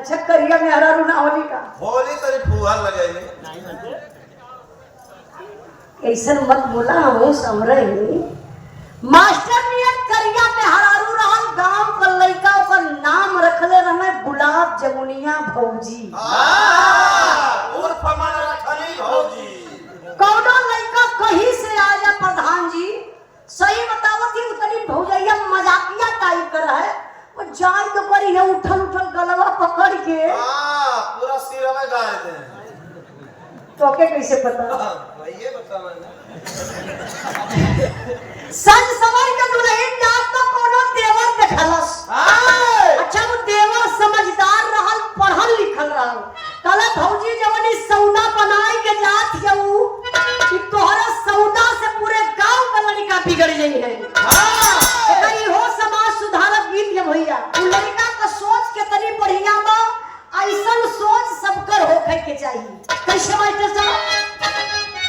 अच्छा करिया में हरा रूना होली का होली तरी फुहार लगाई ऐसन मत बोला हम समरे मास्टर नियत करिया में हरारू रहल गांव का लड़का का नाम रखले रहने गुलाब जमुनिया भौजी और फमान रखली भौजी कौनो लड़का कहीं से आया प्रधान जी सही बतावत ही उतनी भौजैया मजाकिया टाइप कर है वो जान तो करी है उठल उठल गलवा पकड़ के पूरा सिर में गाड़ दे तो के कैसे पता ये बता मैंने सज सवर के दुल्हन जात तो कोनो देवर देखलस अच्छा वो देवर समझदार रहल पढ़ल लिखल रहल कला भौजी जवनी सौदा बनाई के जात जाऊ कि तोहरा सौदा से पूरे गांव का लड़का बिगड़ गई है एकरी हो समाज सुधारक गीत के भैया उ लड़का का सोच के तनी बढ़िया बा ऐसन सोच सबकर होखे के चाहिए कैसे मास्टर साहब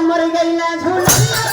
मर गई ना झूला